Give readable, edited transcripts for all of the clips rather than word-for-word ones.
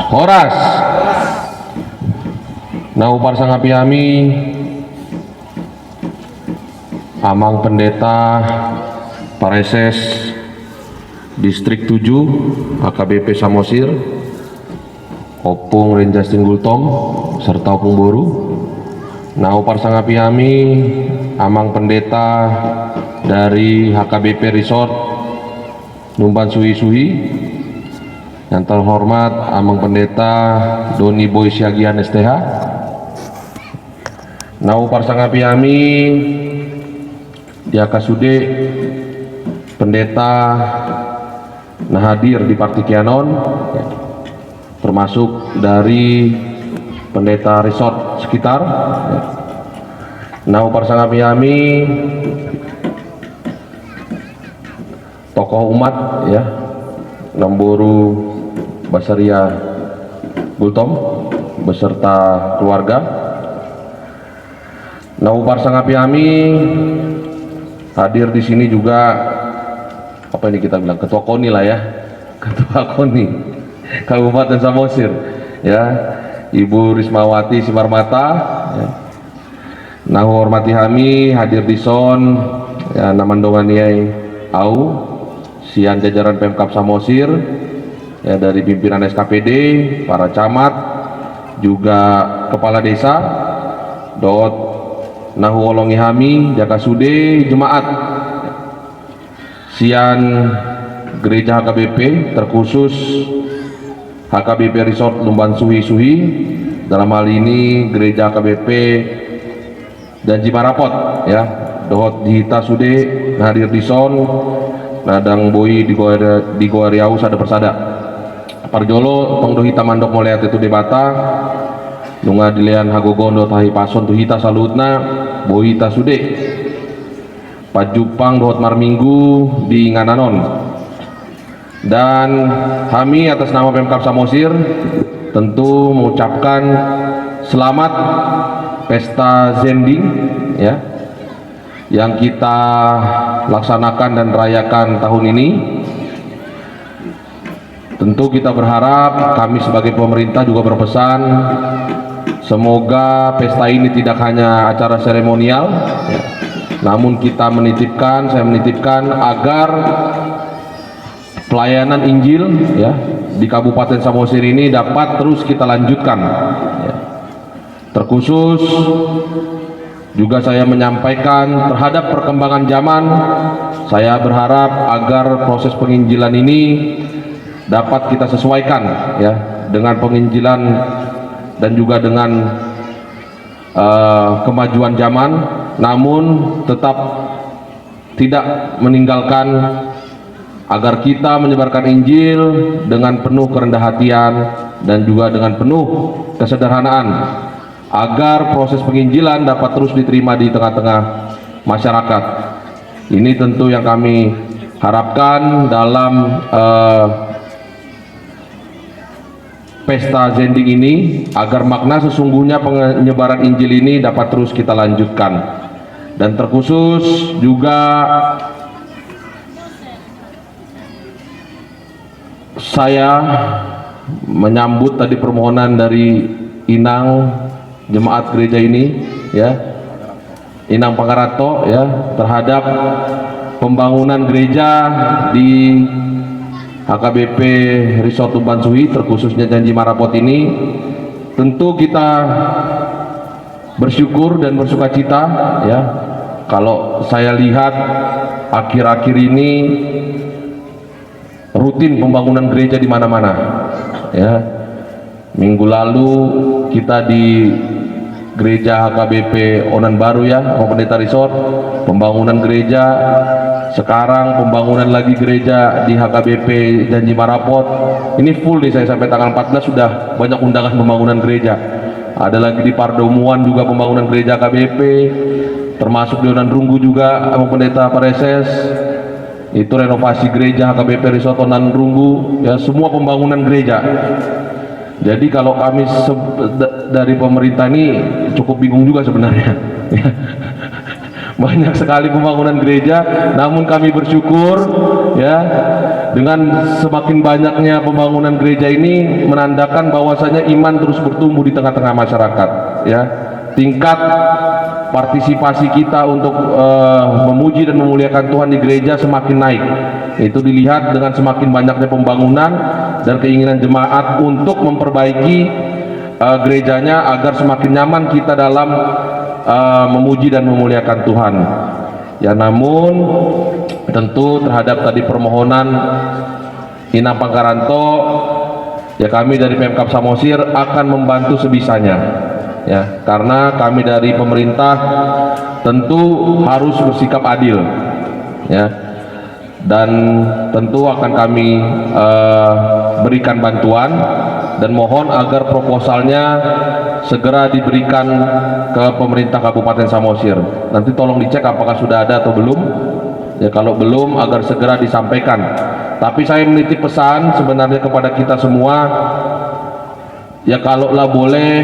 Horas. Nah upar sangapiami Amang Pendeta Pareses Distrik 7 AKBP Samosir, Opung Renjas Tinggultom serta Opung Boru. Nah upar sangapiami Amang Pendeta dari HKBP Resort Numban Suhi-Suhi, yang terhormat Amang Pendeta Doni Boy Syagian STH. Nah upar sangapiami Diakasude Pendeta nah hadir di Partikianon, termasuk dari pendeta resort sekitar. Nah upar sangapiami tokoh umat ya, Namboru Basaria Gultom beserta keluarga. Nah upar sangapiami hadir di sini juga apa ini kita bilang ketua KONI lah ya, ketua KONI Kabupaten Samosir ya, Ibu Rismawati Simarmata ya. Nah hormati kami hadir di son ya, namandonganiai au sian jajaran Pemkab Samosir ya, dari pimpinan SKPD, para camat, juga kepala desa, dot nahu olongi hami jakasude jemaat sian gereja HKBP, terkhusus HKBP Resort Lumban Suhi-Suhi, dalam hal ini gereja HKBP dan Jimarapot ya, dohot dihita sude hadir di son nadang boi di goa riau sada persada parjolo tong dohita mandok moleat itu debata nunga dilean hagogondo tahi pason tuhita salutna boita sude pajupang dohot marminggu di Ngananon. Dan kami atas nama Pemkab Samosir tentu mengucapkan selamat pesta Zending ya, yang kita laksanakan dan rayakan tahun ini. Tentu kita berharap, kami sebagai pemerintah juga berpesan, semoga pesta ini tidak hanya acara seremonial ya, namun saya menitipkan agar pelayanan Injil ya di Kabupaten Samosir ini dapat terus kita lanjutkan ya. Terkhusus juga saya menyampaikan terhadap perkembangan zaman, saya berharap agar proses penginjilan ini dapat kita sesuaikan ya dengan penginjilan dan juga dengan kemajuan zaman, namun tetap tidak meninggalkan agar kita menyebarkan Injil dengan penuh kerendah hatian dan juga dengan penuh kesederhanaan, agar proses penginjilan dapat terus diterima di tengah-tengah masyarakat. Ini tentu yang kami harapkan dalam pesta Zending ini, agar makna sesungguhnya penyebaran Injil ini dapat terus kita lanjutkan. Dan terkhusus juga saya menyambut tadi permohonan dari Inang jemaat gereja ini ya, Inang Pangarato ya, terhadap pembangunan gereja di HKBP Resort Lumban Suhi, terkhususnya Janji Marapot ini. Tentu kita bersyukur dan bersukacita ya, kalau saya lihat akhir-akhir ini rutin pembangunan gereja di mana-mana ya. Minggu lalu kita di gereja HKBP Onan Baru ya, Pendeta Resort, pembangunan gereja. Sekarang pembangunan lagi gereja di HKBP Janji Marapot. Ini full nih, saya sampai tanggal 14 sudah banyak undangan pembangunan gereja. Ada lagi di Pardomuan juga pembangunan gereja HKBP, termasuk di Onan Runggu juga Pendeta Pareses. Itu renovasi gereja HKBP Resort Onan Runggu ya, semua pembangunan gereja. Jadi kalau kami dari pemerintah ini cukup bingung juga sebenarnya banyak sekali pembangunan gereja, namun kami bersyukur ya, dengan semakin banyaknya pembangunan gereja ini menandakan bahwasanya iman terus bertumbuh di tengah-tengah masyarakat ya. Tingkat partisipasi kita untuk memuji dan memuliakan Tuhan di gereja semakin naik. Itu dilihat dengan semakin banyaknya pembangunan dan keinginan jemaat untuk memperbaiki gerejanya agar semakin nyaman kita dalam memuji dan memuliakan Tuhan ya. Namun tentu terhadap tadi permohonan Inang Pangkaranto ya, kami dari Pemkab Samosir akan membantu sebisanya ya, karena kami dari pemerintah tentu harus bersikap adil ya, dan tentu akan kami berikan bantuan dan mohon agar proposalnya segera diberikan ke pemerintah Kabupaten Samosir. Nanti tolong dicek apakah sudah ada atau belum ya, kalau belum agar segera disampaikan. Tapi saya menitip pesan sebenarnya kepada kita semua ya, kalaulah boleh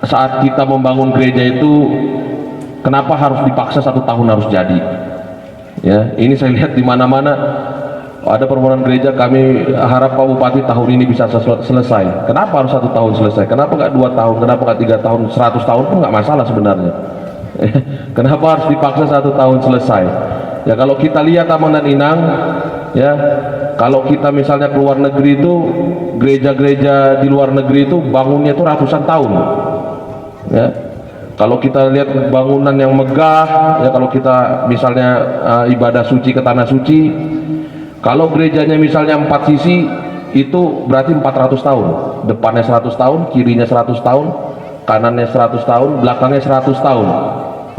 saat kita membangun gereja itu kenapa harus dipaksa 1 tahun harus jadi ya. Ini saya lihat di mana-mana ada permohonan gereja, kami harap Pak Bupati tahun ini bisa selesai. Kenapa harus 1 tahun selesai? Kenapa nggak 2 tahun? Kenapa nggak 3 tahun? 100 tahun pun nggak masalah sebenarnya. Kenapa harus dipaksa 1 tahun selesai? Ya kalau kita lihat Amang dan Inang ya, kalau kita misalnya ke luar negeri itu, gereja-gereja di luar negeri itu bangunnya itu ratusan tahun ya. Kalau kita lihat bangunan yang megah ya, kalau kita misalnya ibadah suci ke tanah suci, kalau gerejanya misalnya 4 sisi itu berarti 400 tahun, depannya 100 tahun, kirinya 100 tahun, kanannya 100 tahun, belakangnya 100 tahun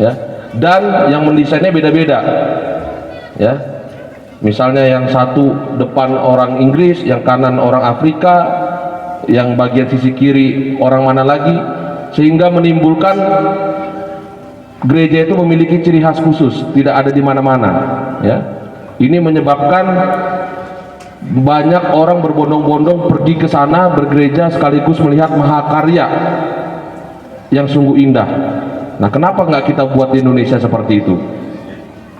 ya. Dan yang mendesainnya beda-beda ya, misalnya yang satu depan orang Inggris, yang kanan orang Afrika, yang bagian sisi kiri orang mana lagi, sehingga menimbulkan gereja itu memiliki ciri khas khusus, tidak ada di mana-mana ya. Ini menyebabkan banyak orang berbondong-bondong pergi ke sana bergereja sekaligus melihat mahakarya yang sungguh indah. Nah, kenapa nggak kita buat di Indonesia seperti itu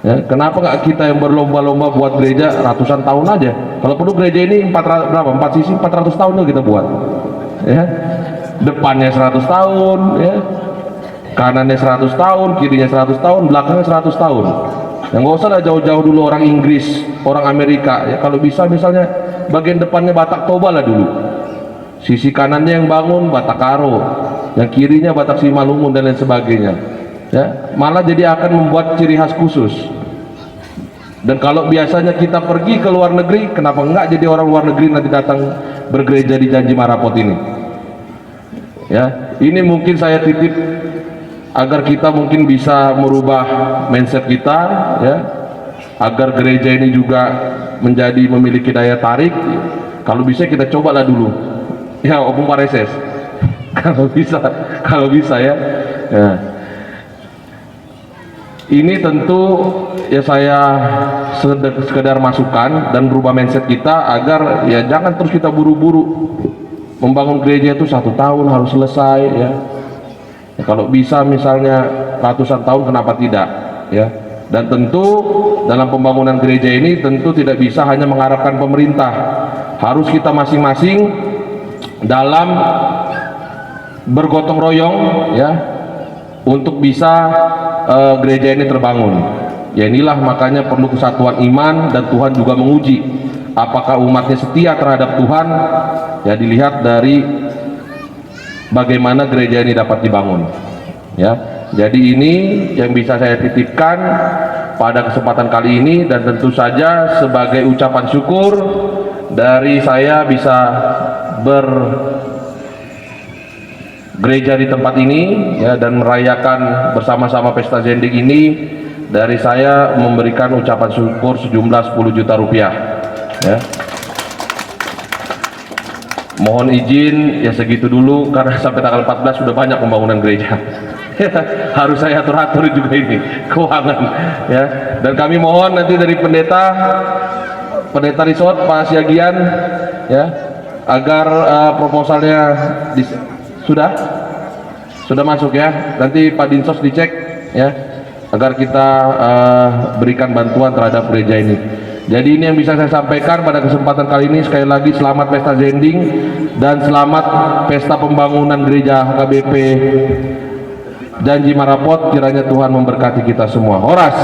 ya? Kenapa nggak kita yang berlomba-lomba buat gereja ratusan tahun aja? Kalau perlu gereja ini 4 sisi 400 tahun tuh kita buat ya, depannya 100 tahun ya, kanannya 100 tahun, kirinya 100 tahun, belakangnya 100 tahun. Yang nggak usah lah jauh-jauh dulu orang Inggris, orang Amerika ya. Kalau bisa misalnya bagian depannya Batak Toba lah dulu, sisi kanannya yang bangun Batak Karo, yang kirinya Batak Simalungun dan lain sebagainya ya. Malah jadi akan membuat ciri khas khusus. Dan kalau biasanya kita pergi ke luar negeri, kenapa enggak jadi orang luar negeri nanti datang bergereja di Janji Marapot ini ya. Ini mungkin saya titip agar kita mungkin bisa merubah mindset kita ya, agar gereja ini juga menjadi memiliki daya tarik. Kalau bisa kita cobalah dulu ya, Opung Pareses kalau bisa ya. Ya ini tentu ya, saya sekedar masukan dan berubah mindset kita agar ya jangan terus kita buru-buru membangun gereja itu 1 tahun harus selesai ya. Ya, kalau bisa misalnya ratusan tahun kenapa tidak ya. Dan tentu dalam pembangunan gereja ini tentu tidak bisa hanya mengharapkan pemerintah, harus kita masing-masing dalam bergotong royong ya untuk bisa gereja ini terbangun ya. Inilah makanya perlu kesatuan iman, dan Tuhan juga menguji apakah umatnya setia terhadap Tuhan ya, dilihat dari bagaimana gereja ini dapat dibangun ya. Jadi ini yang bisa saya titipkan pada kesempatan kali ini, dan tentu saja sebagai ucapan syukur dari saya bisa bergereja di tempat ini ya, dan merayakan bersama-sama pesta Zendik ini. Dari saya memberikan ucapan syukur sejumlah 10 juta rupiah ya. Mohon izin ya segitu dulu, karena sampai tanggal 14 sudah banyak pembangunan gereja. Harus saya atur-atur juga ini keuangan ya. Dan kami mohon nanti dari pendeta resort Pak Siagian ya, agar proposalnya sudah masuk ya. Nanti Pak Dinsos dicek ya, agar kita berikan bantuan terhadap gereja ini. Jadi ini yang bisa saya sampaikan pada kesempatan kali ini. Sekali lagi selamat pesta Zending dan selamat pesta pembangunan gereja HKBP Janji Marapot. Kiranya Tuhan memberkati kita semua. Horas.